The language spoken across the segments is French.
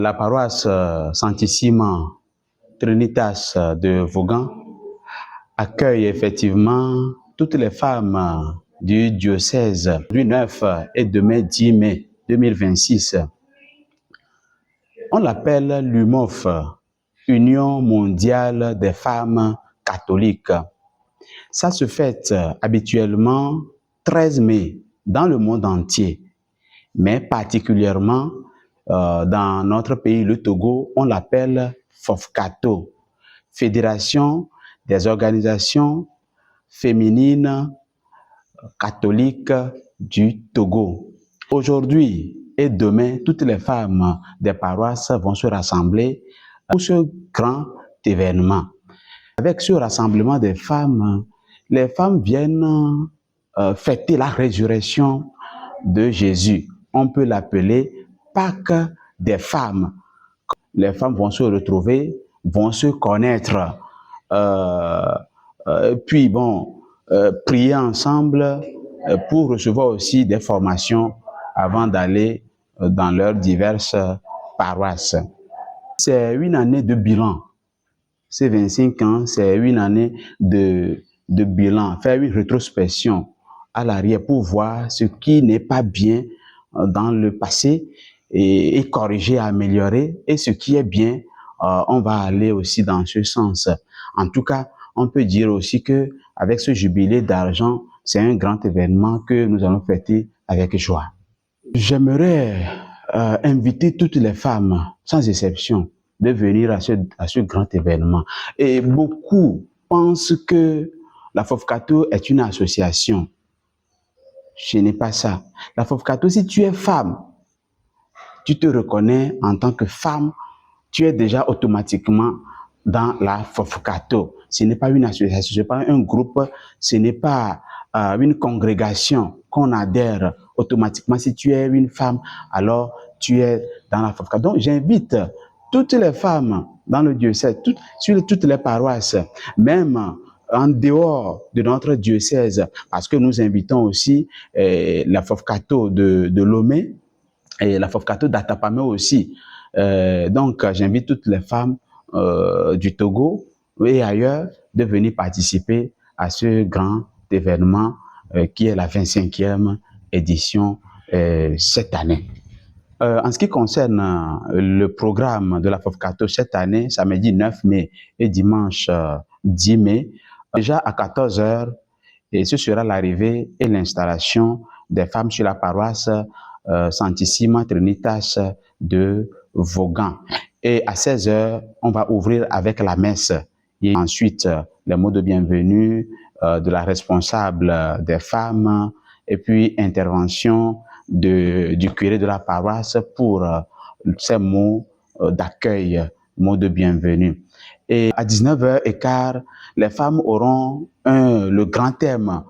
La paroisse Sanctissima Trinitas de Vaughan accueille effectivement toutes les femmes du diocèse du 9 et demain 10 mai 2026. On l'appelle l'UMOF, Union mondiale des femmes catholiques. Ça se fête habituellement 13 mai dans le monde entier, mais particulièrement dans notre pays, le Togo, on l'appelle FOFCATO, Fédération des organisations féminines catholiques du Togo. Aujourd'hui et demain, toutes les femmes des paroisses vont se rassembler pour ce grand événement. Avec ce rassemblement des femmes, les femmes viennent fêter la résurrection de Jésus. On peut l'appeler Pâques des femmes. Les femmes vont se retrouver, vont se connaître, puis prier ensemble pour recevoir aussi des formations avant d'aller dans leurs diverses paroisses. C'est une année de bilan. Ces 25 ans, c'est une année de bilan, faire une rétrospection à l'arrière pour voir ce qui n'est pas bien dans le passé et corriger, améliorer, et ce qui est bien, on va aller aussi dans ce sens. En tout cas, on peut dire aussi que avec ce jubilé d'argent, c'est un grand événement que nous allons fêter avec joie. J'aimerais inviter toutes les femmes, sans exception, de venir à ce grand événement. Et beaucoup pensent que la FOFCATO est une association. Ce n'est pas ça. La FOFCATO, si tu es femme, tu te reconnais en tant que femme, tu es déjà automatiquement dans la FOFCATO. Ce n'est pas une association, ce n'est pas un groupe, ce n'est pas une congrégation qu'on adhère automatiquement. Si tu es une femme, alors tu es dans la FOFCATO. Donc j'invite toutes les femmes dans le diocèse, sur toutes les paroisses, même en dehors de notre diocèse, parce que nous invitons aussi la FOFCATO de Lomé et la FOFCATO d'Atapamé aussi. Donc j'invite toutes les femmes du Togo et ailleurs de venir participer à ce grand événement qui est la 25e édition cette année. En ce qui concerne le programme de la FOFCATO cette année, samedi 9 mai et dimanche 10 mai, déjà à 14 h, et ce sera l'arrivée et l'installation des femmes sur la paroisse Sanctissima Trinitas de Vaughan. Et à 16 h, on va ouvrir avec la messe. Et ensuite, les mots de bienvenue de la responsable des femmes, et puis intervention du curé de la paroisse pour ces mots d'accueil, mots de bienvenue. Et à 19h15, les femmes auront le grand thème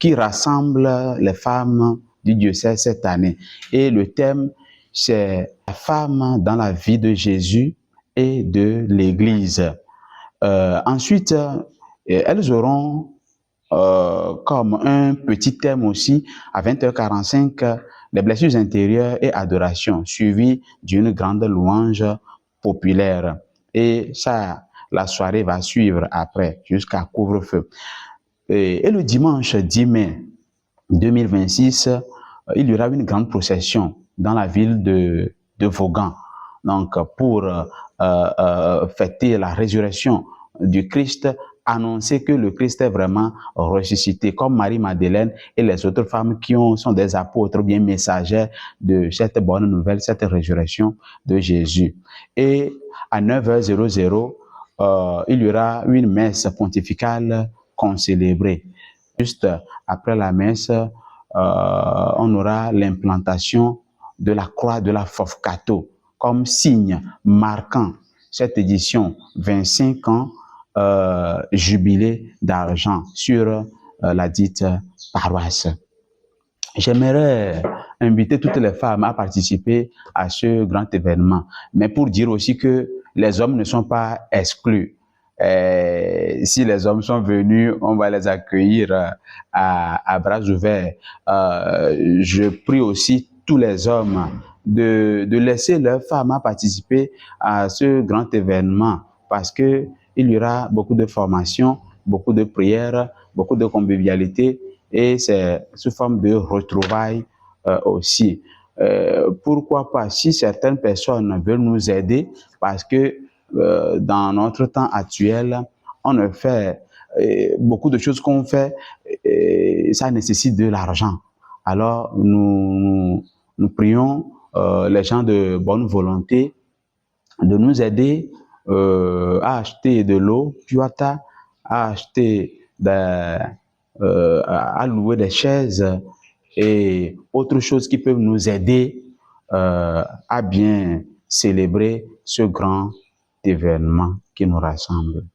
qui rassemble les femmes du diocèse cette année. Et le thème, c'est la femme dans la vie de Jésus et de l'Église. Ensuite, elles auront comme un petit thème aussi, à 20h45, les blessures intérieures et adoration, suivi d'une grande louange populaire. Et ça, la soirée va suivre après, jusqu'à couvre-feu. Et le dimanche 10 mai 2026, il y aura une grande procession dans la ville de Vaughan. Donc, pour fêter la résurrection du Christ, annoncer que le Christ est vraiment ressuscité, comme Marie-Madeleine et les autres femmes qui sont des apôtres, bien messagères de cette bonne nouvelle, cette résurrection de Jésus. Et à 9h00, il y aura une messe pontificale concélébrée. Juste après la messe, on aura l'implantation de la croix de la FOFCATO comme signe marquant cette édition 25 ans jubilé d'argent sur la dite paroisse. J'aimerais inviter toutes les femmes à participer à ce grand événement, mais pour dire aussi que les hommes ne sont pas exclus. Si les hommes sont venus, on va les accueillir à bras ouverts. Je prie aussi tous les hommes de laisser leurs femmes participer à ce grand événement parce qu'il y aura beaucoup de formations, beaucoup de prières, beaucoup de convivialité et c'est sous forme de retrouvailles aussi. Pourquoi pas, si certaines personnes veulent nous aider, parce que dans notre temps actuel, on ne fait beaucoup de choses qu'on fait, ça nécessite de l'argent. Alors, nous prions les gens de bonne volonté de nous aider à acheter de l'eau, Puata, à acheter à louer des chaises et autres choses qui peuvent nous aider à bien célébrer ce grand événement qui nous rassemble.